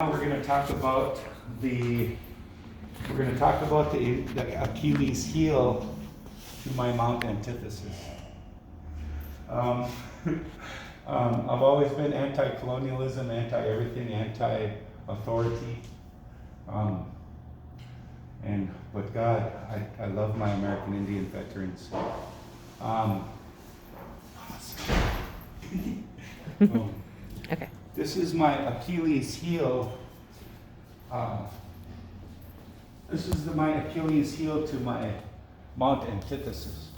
We're going to talk about the Achilles heel to my Mount Antithesis. I've always been anti-colonialism, anti-everything, anti-authority. But God, I love my American Indian veterans. Okay. This is my Achilles heel. My Achilles heel to my Mount Antithesis.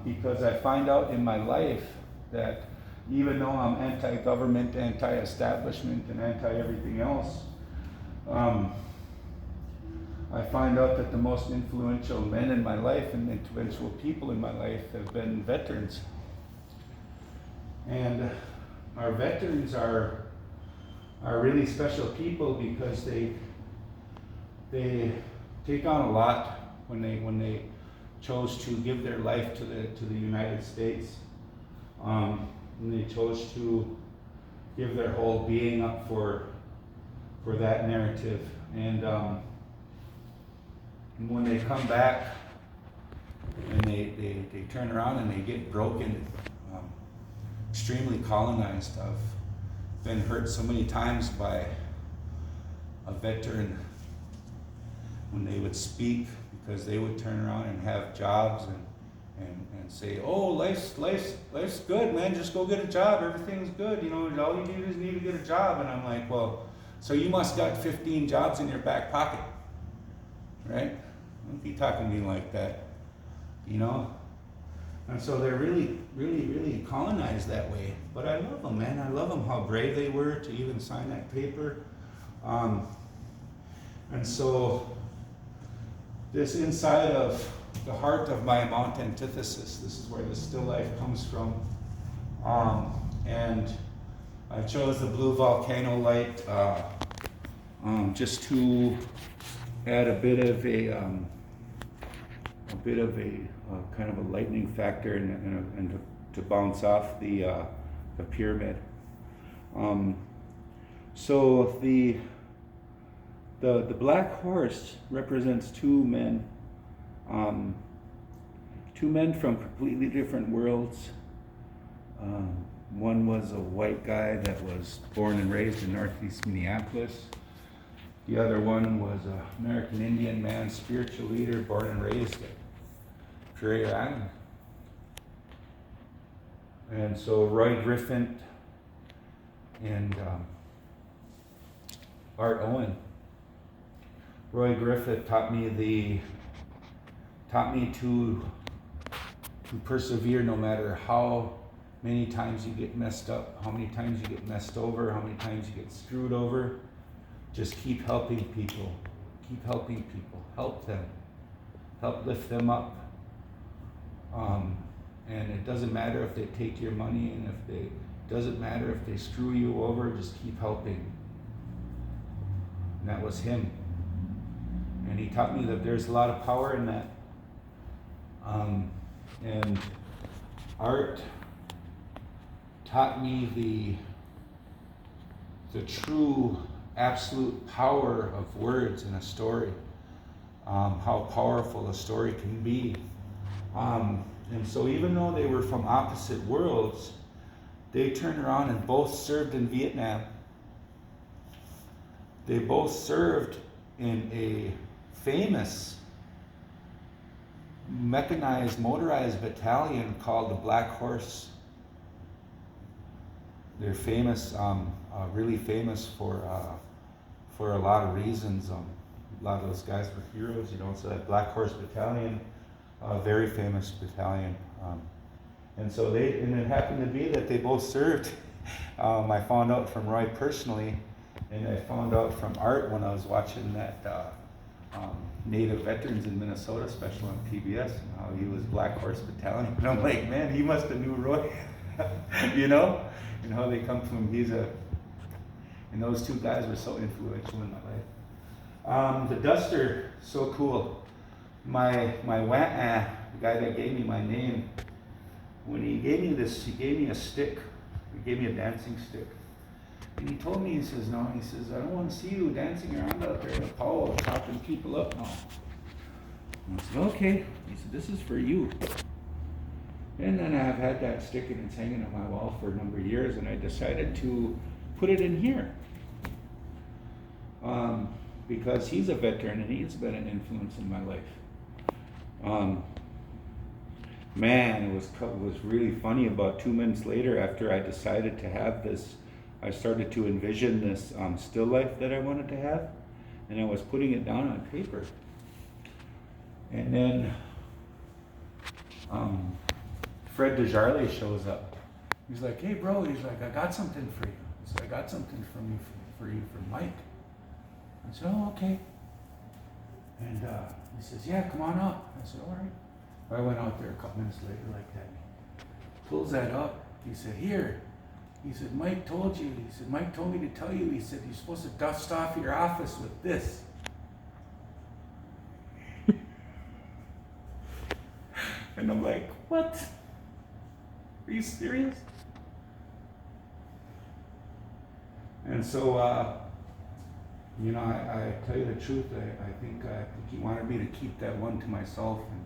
Because I find out in my life that even though I'm anti-government, anti-establishment, and anti-everything else, I find out that the most influential men in my life and influential people in my life have been veterans. And our veterans are really special people because they take on a lot when they chose to give their life to the United States. When they chose to give their whole being up for that narrative. And when they come back and they turn around and they get broken, extremely colonized. I've been hurt so many times by a veteran when they would speak, because they would turn around and have jobs and say, oh, life's good, man, just go get a job, everything's good, all you need to get a job. And I'm like, well, so you must got 15 jobs in your back pocket, right? Don't be talking to me like that, And so they're really, really, really colonized that way. But I love them, man. I love them, how brave they were to even sign that paper. And so this inside of the heart of my Mount Antithesis, this is where the still life comes from. And I chose the blue volcano light just to add a bit of a kind of a lightning factor and to bounce off the pyramid. So the black horse represents two men from completely different worlds. One was a white guy that was born and raised in Northeast Minneapolis. The other one was an American Indian man, spiritual leader, born and raised at Prairie Island. And so Roy Griffin and Art Owen. Roy Griffith taught me to persevere no matter how many times you get messed up, how many times you get messed over, how many times you get screwed over. Just keep helping people. Keep helping people. Help them. Help lift them up. And it doesn't matter if they take your money, and it doesn't matter if they screw you over, just keep helping. And that was him. And he taught me that there's a lot of power in that. And Art taught me the true absolute power of words in a story, how powerful a story can be. And so even though they were from opposite worlds, they turned around and both served in Vietnam. They both served in a famous mechanized, motorized battalion called the Black Horse. They're famous, really famous for a lot of reasons. A lot of those guys were heroes, so that Black Horse Battalion, very famous battalion. And it happened to be that they both served. I found out from Roy personally, and I found out from Art when I was watching that Native Veterans in Minnesota special on PBS, and how he was Black Horse Battalion. And I'm like, man, he must have knew Roy, and how they come from. And those two guys were so influential in my life. The duster, so cool. My the guy that gave me my name, when he gave me this, he gave me a stick. He gave me a dancing stick. And he told me, he says, no, he says, I don't want to see you dancing around out there in the pole, chopping people up now. And I said, okay. He said, this is for you. And then I've had that stick and it's hanging on my wall for a number of years, and I decided to put it in here. Because he's a veteran and he's been an influence in my life. Man, it was really funny. About 2 minutes later, after I decided to have this, I started to envision this still life that I wanted to have, and I was putting it down on paper. And then Fred Desjardins shows up. He's like, hey bro, he's like, I got something for you. He said, I got something for you from Mike. I said, oh, okay. And he says, yeah, come on up. I said, all right. I went out there a couple minutes later like that. Pulls that up. He said, here. He said, Mike told you. He said, Mike told me to tell you. He said, you're supposed to dust off your office with this. And I'm like, what? Are you serious? And so, I tell you the truth, I think he wanted me to keep that one to myself and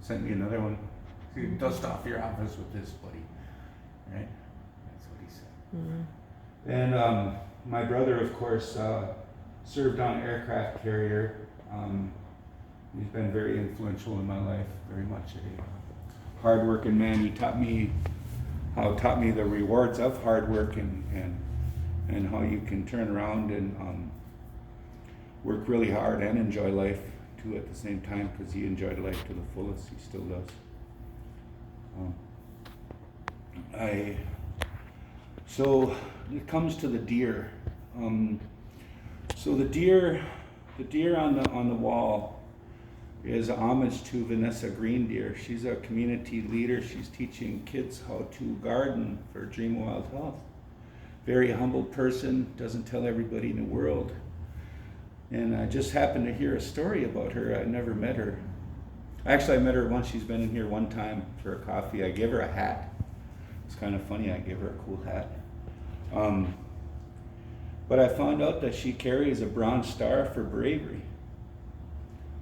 sent me another one. So dust off your office with this, buddy. Right? That's what he said. Mm-hmm. And my brother, of course, served on an aircraft carrier. He's been very influential in my life, very much a hard-working man. He taught me the rewards of hard work and how you can turn around and work really hard and enjoy life too at the same time, because he enjoyed life to the fullest. He still does. So it comes to the deer. So the deer on the wall is a homage to Vanessa Green Deer. She's a community leader. She's teaching kids how to garden for Dream Wild Health. Very humble person, doesn't tell everybody in the world. And I just happened to hear a story about her. I never met her. Actually, I met her once. She's been in here one time for a coffee. I gave her a hat. It's kind of funny. I gave her a cool hat. But I found out that she carries a Bronze Star for bravery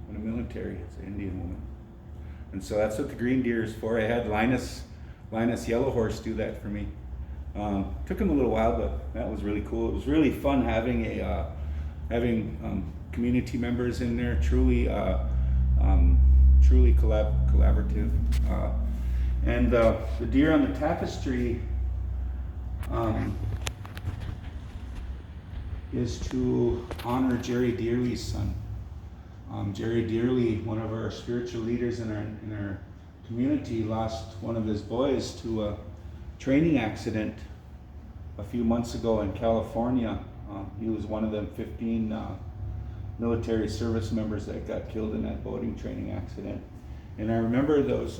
in the military. It's an Indian woman. And so that's what the green deer is for. I had Linus Yellow Horse do that for me. Took him a little while, but that was really cool. It was really fun having community members in there. Truly collaborative. And the deer on the tapestry is to honor Jerry Dearly's son. Jerry Dearly, one of our spiritual leaders in our community, lost one of his boys to a training accident a few months ago in California. He was one of them 15 military service members that got killed in that boating training accident. And I remember those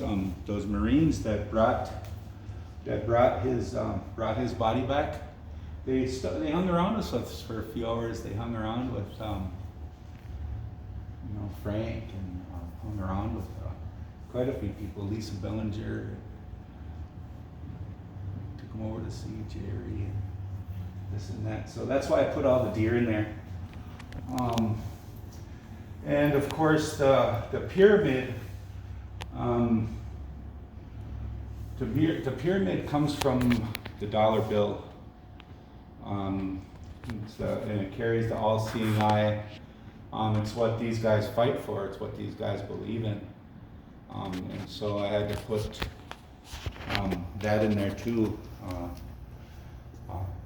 Marines that brought his body back. They hung around us for a few hours. They hung around with Frank, and hung around with quite a few people. Lisa Bellinger. Took him over to see Jerry and this and that. So that's why I put all the deer in there. And of course the pyramid. The pyramid comes from the dollar bill. And it carries the all-seeing eye. It's what these guys fight for. It's what these guys believe in. And so I had to put that in there too,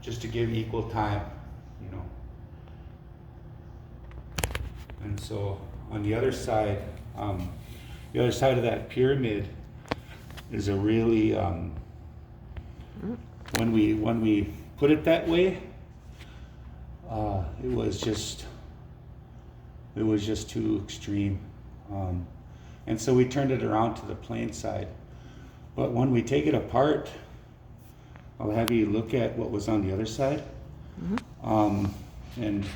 just to give equal time, And so on the other side of that pyramid is a really, when we put it that way, it was just too extreme. And so we turned it around to the plain side. But when we take it apart, I'll have you look at what was on the other side. Mm-hmm. And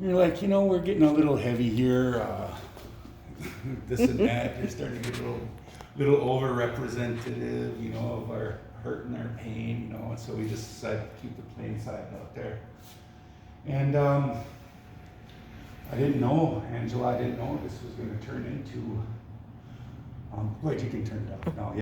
you're like, we're getting a little heavy here, this and that. You're starting to get a little over-representative, of our hurt and their pain, you know, and so we just decided to keep the plain side out there. And I didn't know, Angela, I didn't know this was going to turn into, wait, you can turn it off now.